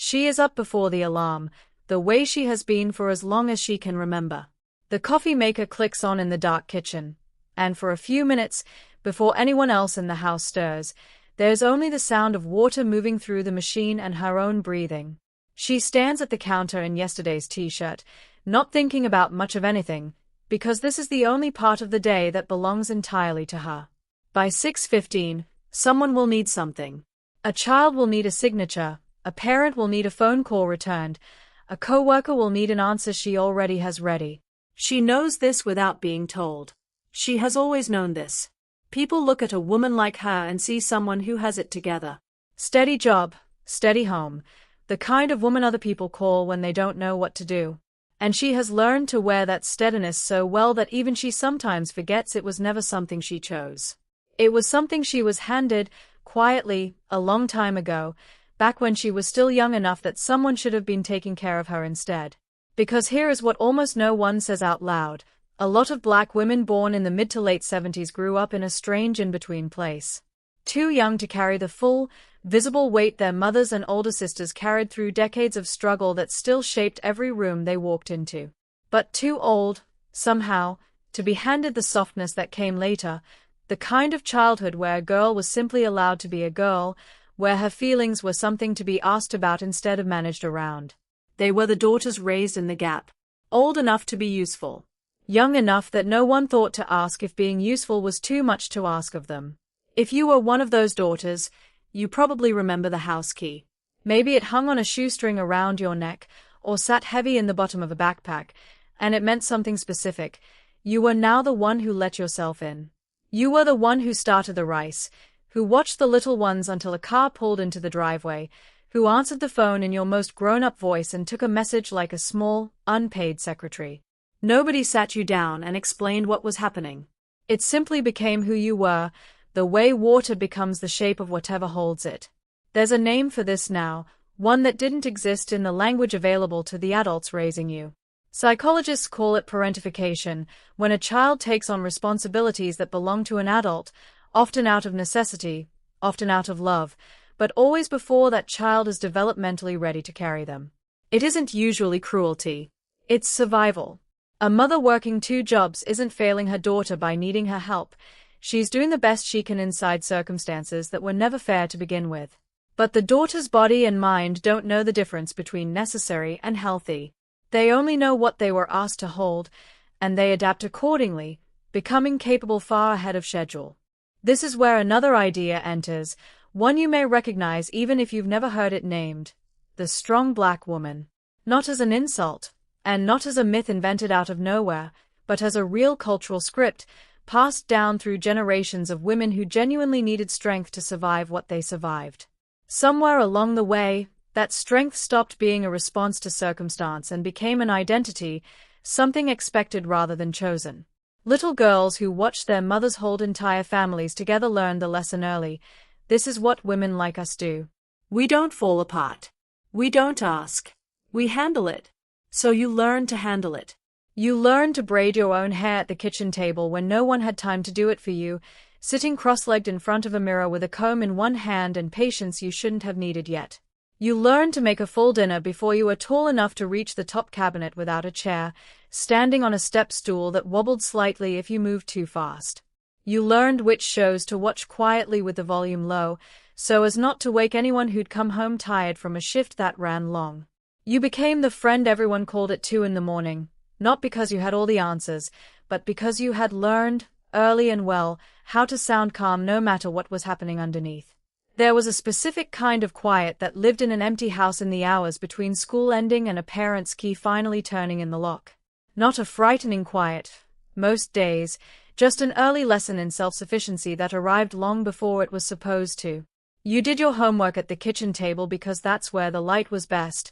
She is up before the alarm, the way she has been for as long as she can remember. The coffee maker clicks on in the dark kitchen, and for a few minutes, before anyone else in the house stirs, there's only the sound of water moving through the machine and her own breathing. She stands at the counter in yesterday's t-shirt, not thinking about much of anything, because this is the only part of the day that belongs entirely to her. By 6:15, someone will need something. A child will need a signature, a parent will need a phone call returned, a coworker will need an answer she already has ready. She knows this without being told. She has always known this. People look at a woman like her and see someone who has it together. Steady job, steady home, the kind of woman other people call when they don't know what to do. And she has learned to wear that steadiness so well that even she sometimes forgets it was never something she chose. It was something she was handed, quietly, a long time ago, back when she was still young enough that someone should have been taking care of her instead. Because here is what almost no one says out loud. A lot of black women born in the mid to late 70s grew up in a strange in-between place. Too young to carry the full, visible weight their mothers and older sisters carried through decades of struggle that still shaped every room they walked into. But too old, somehow, to be handed the softness that came later, the kind of childhood where a girl was simply allowed to be a girl, where her feelings were something to be asked about instead of managed around. They were the daughters raised in the gap. Old enough to be useful. Young enough that no one thought to ask if being useful was too much to ask of them. If you were one of those daughters, you probably remember the house key. Maybe it hung on a shoestring around your neck, or sat heavy in the bottom of a backpack, and it meant something specific. You were now the one who let yourself in. You were the one who started the rice, who watched the little ones until a car pulled into the driveway, who answered the phone in your most grown-up voice and took a message like a small, unpaid secretary. Nobody sat you down and explained what was happening. It simply became who you were, the way water becomes the shape of whatever holds it. There's a name for this now, one that didn't exist in the language available to the adults raising you. Psychologists call it parentification, when a child takes on responsibilities that belong to an adult, often out of necessity, often out of love, but always before that child is developmentally ready to carry them. It isn't usually cruelty. It's survival. A mother working 2 jobs isn't failing her daughter by needing her help. She's doing the best she can inside circumstances that were never fair to begin with. But the daughter's body and mind don't know the difference between necessary and healthy. They only know what they were asked to hold, and they adapt accordingly, becoming capable far ahead of schedule. This is where another idea enters, one you may recognize even if you've never heard it named: the strong black woman. Not as an insult, and not as a myth invented out of nowhere, but as a real cultural script, passed down through generations of women who genuinely needed strength to survive what they survived. Somewhere along the way, that strength stopped being a response to circumstance and became an identity, something expected rather than chosen. Little girls who watched their mothers hold entire families together learned the lesson early. This is what women like us do. We don't fall apart. We don't ask. We handle it. So you learn to handle it. You learn to braid your own hair at the kitchen table when no one had time to do it for you, sitting cross-legged in front of a mirror with a comb in one hand and patience you shouldn't have needed yet. You learn to make a full dinner before you were tall enough to reach the top cabinet without a chair, standing on a step stool that wobbled slightly if you moved too fast. You learned which shows to watch quietly with the volume low, so as not to wake anyone who'd come home tired from a shift that ran long. You became the friend everyone called at 2 in the morning, not because you had all the answers, but because you had learned, early and well, how to sound calm no matter what was happening underneath. There was a specific kind of quiet that lived in an empty house in the hours between school ending and a parent's key finally turning in the lock. Not a frightening quiet, most days, just an early lesson in self-sufficiency that arrived long before it was supposed to. You did your homework at the kitchen table because that's where the light was best,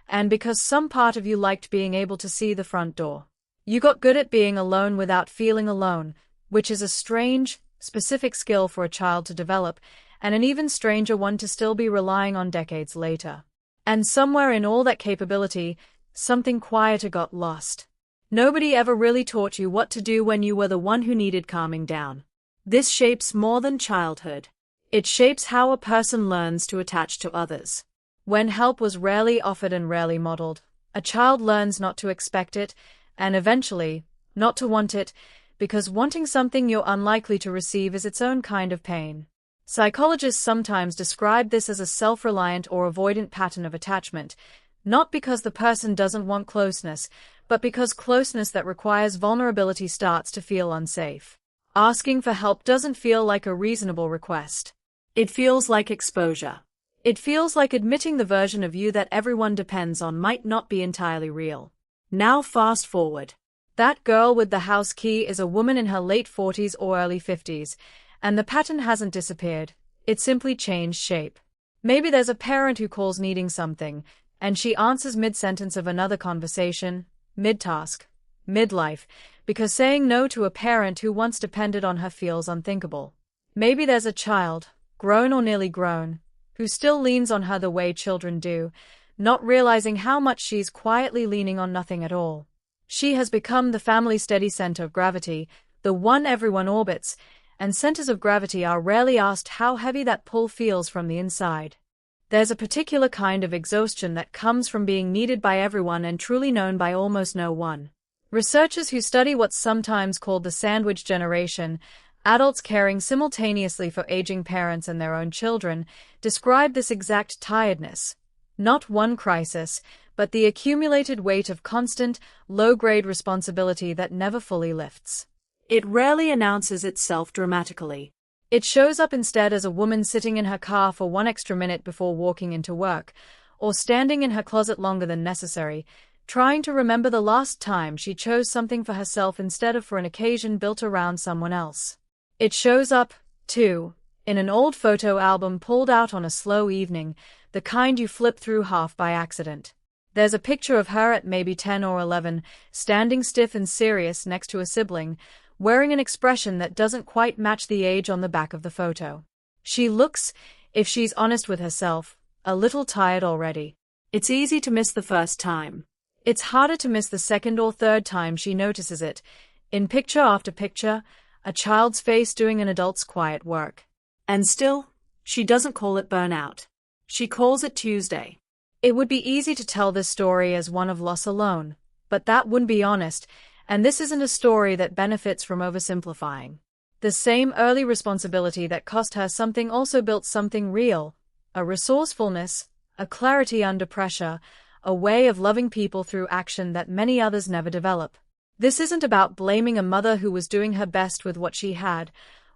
and because some part of you liked being able to see the front door. You got good at being alone without feeling alone, which is a strange, specific skill for a child to develop, and an even stranger one to still be relying on decades later. And somewhere in all that capability, something quieter got lost. Nobody ever really taught you what to do when you were the one who needed calming down. This shapes more than childhood. It shapes how a person learns to attach to others. When help was rarely offered and rarely modeled, a child learns not to expect it, and eventually, not to want it, because wanting something you're unlikely to receive is its own kind of pain. Psychologists sometimes describe this as a self-reliant or avoidant pattern of attachment, not because the person doesn't want closeness, but because closeness that requires vulnerability starts to feel unsafe. Asking for help doesn't feel like a reasonable request. It feels like exposure. It feels like admitting the version of you that everyone depends on might not be entirely real. Now fast forward. That girl with the house key is a woman in her late 40s or early 50s, and the pattern hasn't disappeared, it simply changed shape. Maybe there's a parent who calls needing something, and she answers mid-sentence of another conversation, mid-task, mid-life, because saying no to a parent who once depended on her feels unthinkable. Maybe there's a child, grown or nearly grown, who still leans on her the way children do, not realizing how much she's quietly leaning on nothing at all. She has become the family steady center of gravity, the one everyone orbits, and centers of gravity are rarely asked how heavy that pull feels from the inside. There's a particular kind of exhaustion that comes from being needed by everyone and truly known by almost no one. Researchers who study what's sometimes called the sandwich generation, adults caring simultaneously for aging parents and their own children, describe this exact tiredness. Not one crisis, but the accumulated weight of constant, low-grade responsibility that never fully lifts. It rarely announces itself dramatically. It shows up instead as a woman sitting in her car for 1 extra minute before walking into work, or standing in her closet longer than necessary, trying to remember the last time she chose something for herself instead of for an occasion built around someone else. It shows up, too, in an old photo album pulled out on a slow evening, the kind you flip through half by accident. There's a picture of her at maybe 10 or 11, standing stiff and serious next to a sibling, wearing an expression that doesn't quite match the age on the back of the photo. She looks, if she's honest with herself, a little tired already. It's easy to miss the first time. It's harder to miss the second or third time she notices it, in picture after picture, a child's face doing an adult's quiet work. And still, she doesn't call it burnout. She calls it Tuesday. It would be easy to tell this story as one of loss alone, but that wouldn't be honest, and this isn't a story that benefits from oversimplifying. The same early responsibility that cost her something also built something real, a resourcefulness, a clarity under pressure, a way of loving people through action that many others never develop. This isn't about blaming a mother who was doing her best with what she had,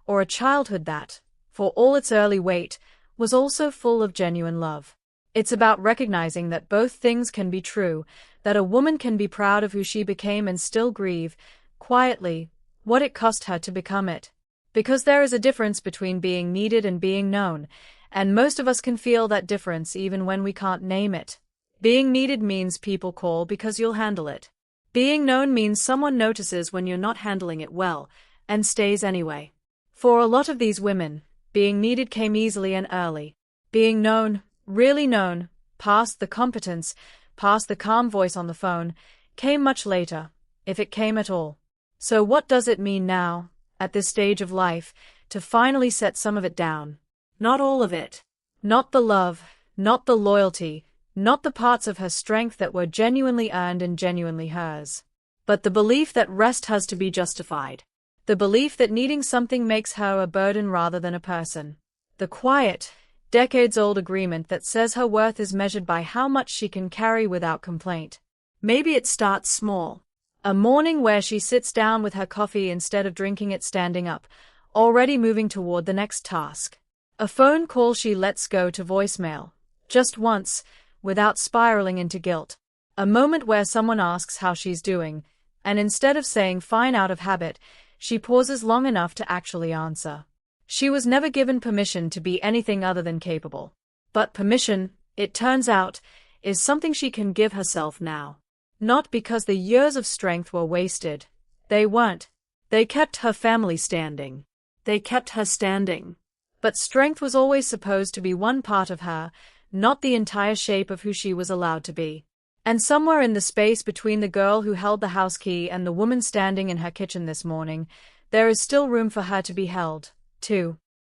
or a childhood that, for all its early weight, was also full of genuine love. It's about recognizing that both things can be true, that a woman can be proud of who she became and still grieve, quietly, what it cost her to become it. Because there is a difference between being needed and being known, and most of us can feel that difference even when we can't name it. Being needed means people call because you'll handle it. Being known means someone notices when you're not handling it well, and stays anyway. For a lot of these women, being needed came easily and early. Being known, really known, past the competence, past the calm voice on the phone, came much later, if it came at all. So what does it mean now, at this stage of life, to finally set some of it down? Not all of it. Not the love, not the loyalty, not the parts of her strength that were genuinely earned and genuinely hers. But the belief that rest has to be justified. The belief that needing something makes her a burden rather than a person. The quiet, decades-old agreement that says her worth is measured by how much she can carry without complaint. Maybe it starts small. A morning where she sits down with her coffee instead of drinking it standing up, already moving toward the next task. A phone call she lets go to voicemail, just once, without spiraling into guilt. A moment where someone asks how she's doing, and instead of saying fine out of habit, she pauses long enough to actually answer. She was never given permission to be anything other than capable. But permission, it turns out, is something she can give herself now. Not because the years of strength were wasted. They weren't. They kept her family standing. They kept her standing. But strength was always supposed to be one part of her, not the entire shape of who she was allowed to be. And somewhere in the space between the girl who held the house key and the woman standing in her kitchen this morning, there is still room for her to be held, too.